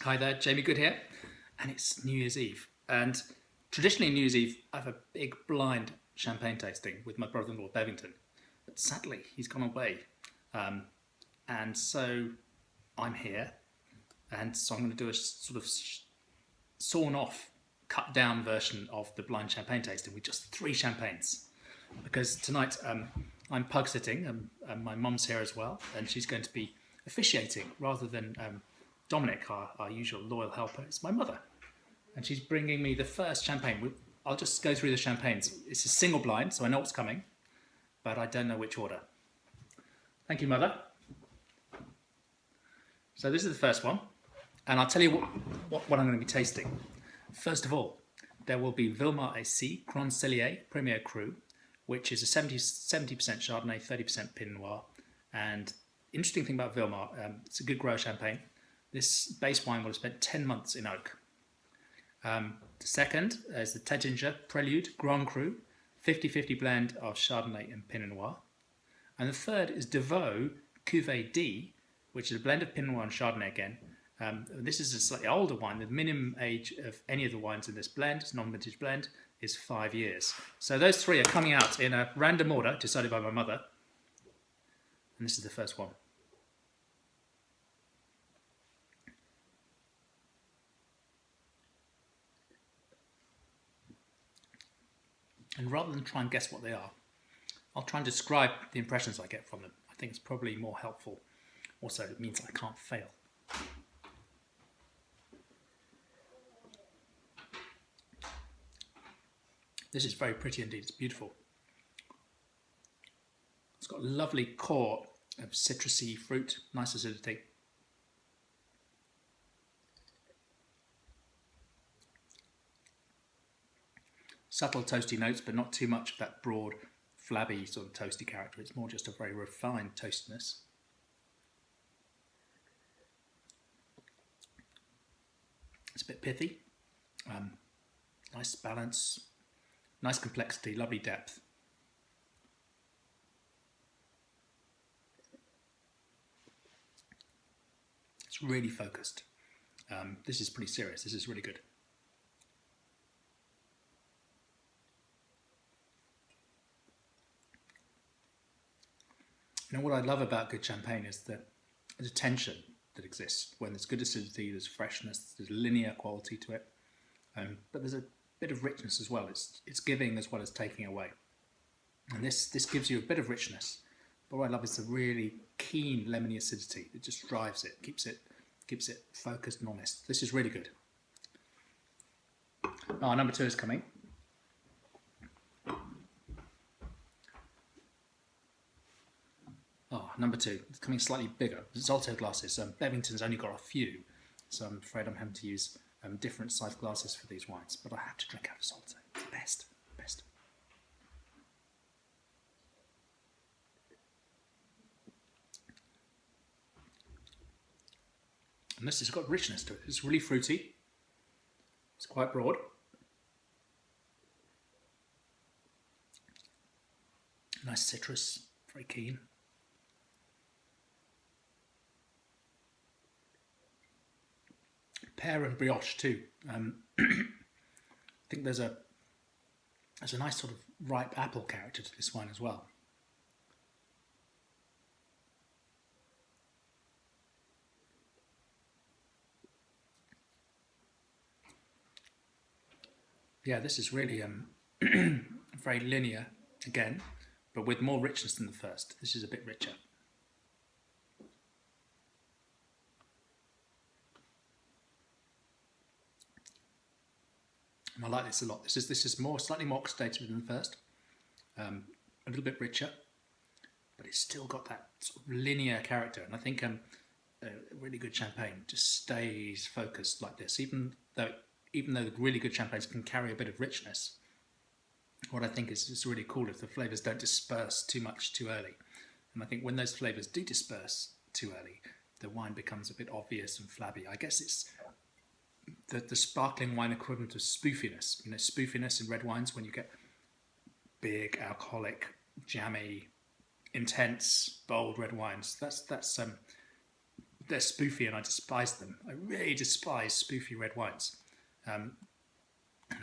Hi there, Jamie Goode here, and it's New Year's Eve. And traditionally, New Year's Eve, I have a big blind champagne tasting with my brother-in-law Bevington. But sadly, he's gone away, and so I'm here, and so I'm going to do a sort of sawn-off, cut-down version of the blind champagne tasting with just 3 champagnes, because tonight I'm pug sitting, and my mum's here as well, and she's going to be officiating rather than Dominic, our usual loyal helper. It's my mother, and she's bringing me the first champagne. I'll just go through the champagnes. It's a single blind, so I know what's coming, but I don't know which order. Thank you, Mother. So this is the first one, and I'll tell you what I'm going to be tasting. First of all, there will be Villemar AC Grand Cellier Premier Cru, which is a 70% Chardonnay, 30% Pinot Noir. And interesting thing about Villemar, it's a good grower champagne. This base wine will have spent 10 months in oak. The second is the Taittinger Prelude Grand Cru, 50-50 blend of Chardonnay and Pinot Noir. And the third is Deveau Cuvée D, which is a blend of Pinot Noir and Chardonnay again. This is a slightly older wine. The minimum age of any of the wines in this blend, it's a non-vintage blend, is 5 years. So those 3 are coming out in a random order decided by my mother. And this is the first one. And rather than try and guess what they are, I'll try and describe the impressions I get from them. I think it's probably more helpful. Also, it means I can't fail. This is very pretty indeed. It's beautiful. It's got a lovely core of citrusy fruit, nice acidity. Subtle toasty notes, but not too much of that broad, flabby sort of toasty character. It's more just a very refined toastiness. It's a bit pithy. Nice balance, nice complexity, lovely depth. It's really focused. This is pretty serious. This is really good. You know what I love about good champagne is that the tension that exists. When there's good acidity, there's freshness, there's linear quality to it, but there's a bit of richness as well. It's giving as well as taking away, and this gives you a bit of richness. But what I love is the really keen lemony acidity. It just drives it, keeps it focused and honest. This is really good. Number 2 is coming. Number 2, it's coming slightly bigger. Zolto glasses. Bevington's only got a few, so I'm afraid I'm having to use different size glasses for these wines. But I have to drink out of Zolto. It's the best. And this has got richness to it. It's really fruity. It's quite broad. Nice citrus, very keen. Pear and brioche too. I think there's a nice sort of ripe apple character to this wine as well. Yeah, this is really very linear again, but with more richness than the first. This is a bit richer. And I like this a lot. This is slightly more oxidative than the first, a little bit richer, but it's still got that sort of linear character. And I think a really good champagne just stays focused like this, even though the really good champagnes can carry a bit of richness. What I think is really cool if the flavours don't disperse too much too early. And I think when those flavours do disperse too early, the wine becomes a bit obvious and flabby. I guess it's the sparkling wine equivalent of spoofiness. Spoofiness in red wines when you get big, alcoholic, jammy, intense, bold red wines. That's they're spoofy and I despise them. I really despise spoofy red wines. And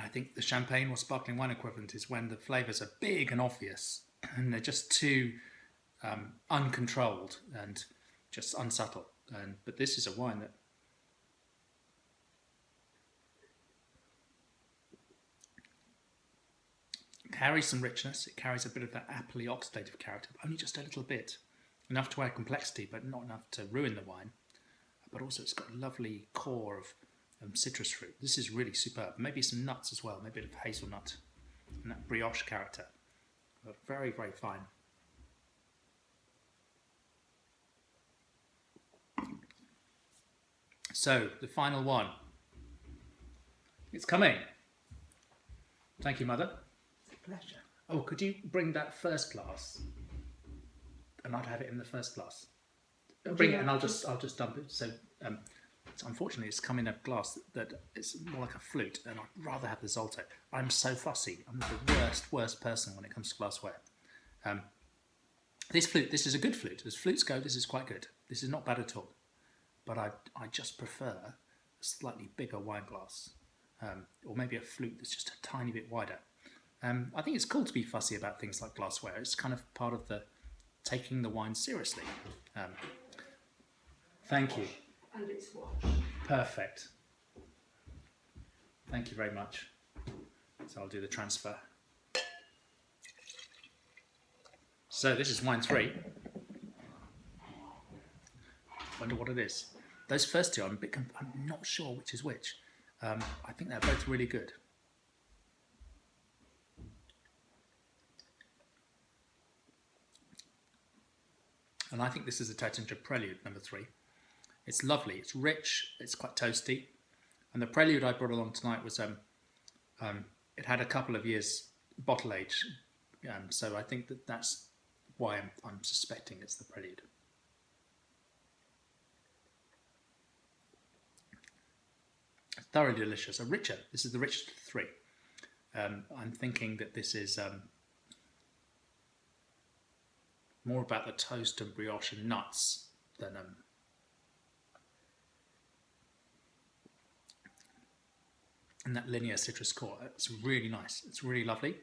I think the champagne or sparkling wine equivalent is when the flavours are big and obvious and they're just too uncontrolled and just unsubtle. But this is a wine that carries some richness. It carries a bit of that appley oxidative character, but only just a little bit. Enough to add complexity, but not enough to ruin the wine. But also it's got a lovely core of citrus fruit. This is really superb. Maybe some nuts as well, maybe a bit of hazelnut and that brioche character. But very, very fine. So, the final one. It's coming. Thank you, Mother. It's a pleasure. Oh, could you bring that first glass? And I'd have it in the first glass. Bring it and I'll just dump it. So, unfortunately, it's come in a glass that it's more like a flute, and I'd rather have the Zolto. I'm so fussy. I'm the worst person when it comes to glassware. This flute, this is a good flute. As flutes go, this is quite good. This is not bad at all. But I just prefer a slightly bigger wine glass, or maybe a flute that's just a tiny bit wider. I think it's cool to be fussy about things like glassware. It's kind of part of the taking the wine seriously. Thank you. And it's washed. Perfect. Thank you very much. So I'll do the transfer. So this is wine 3. Wonder what it is. Those first two, I'm not sure which is which. I think they're both really good. And I think this is a Taittinger Prelude, number 3. It's lovely, it's rich, it's quite toasty. And the Prelude I brought along tonight was, it had a couple of years bottle age. So I think that's why I'm suspecting it's the Prelude. Thoroughly delicious. This is the richest of the 3. I'm thinking that this is more about the toast and brioche and nuts than and that linear citrus core. It's really nice. It's really lovely,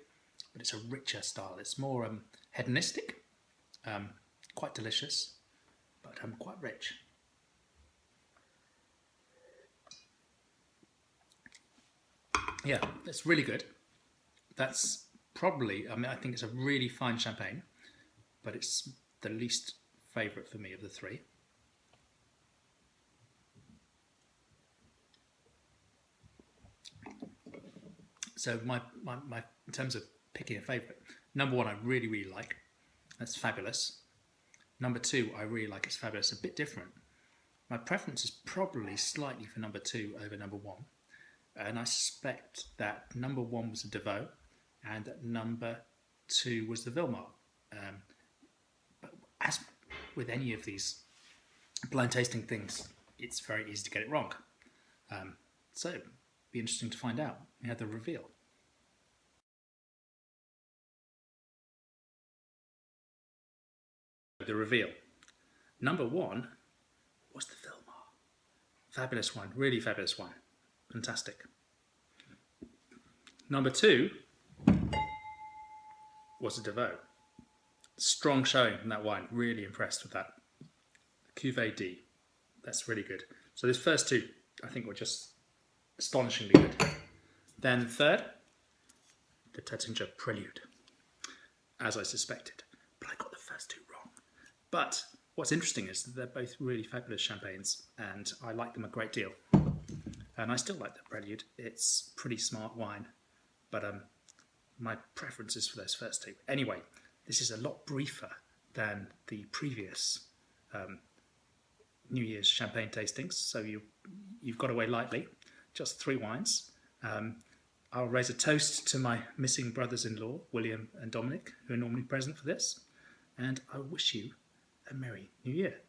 but it's a richer style. It's more hedonistic, quite delicious, but quite rich. Yeah, that's really good. That's probably, I think it's a really fine champagne, but it's the least favourite for me of the 3. So my in terms of picking a favourite, number 1 I really, really like. That's fabulous. Number 2 I really like. It's fabulous. A bit different. My preference is probably slightly for number 2 over number 1. And I suspect that number 1 was a Deveau and that number 2 was the Vilmar. But as with any of these blind tasting things, it's very easy to get it wrong. So it'd be interesting to find out. We had the reveal. The reveal. Number 1 was the Vilmar. Fabulous wine, really fabulous wine. Fantastic. Number 2 was a Deveau. Strong showing from that wine. Really impressed with that. Cuvée D. That's really good. So these first 2, I think, were just astonishingly good. Then the third, the Taittinger Prelude, as I suspected. But I got the first 2 wrong. But what's interesting is that they're both really fabulous champagnes, and I like them a great deal. And I still like the Prelude. It's pretty smart wine, but my preference is for those first 2. Anyway, this is a lot briefer than the previous New Year's champagne tastings, so you've got away lightly. Just 3 wines. I'll raise a toast to my missing brothers-in-law, William and Dominic, who are normally present for this, and I wish you a Merry New Year.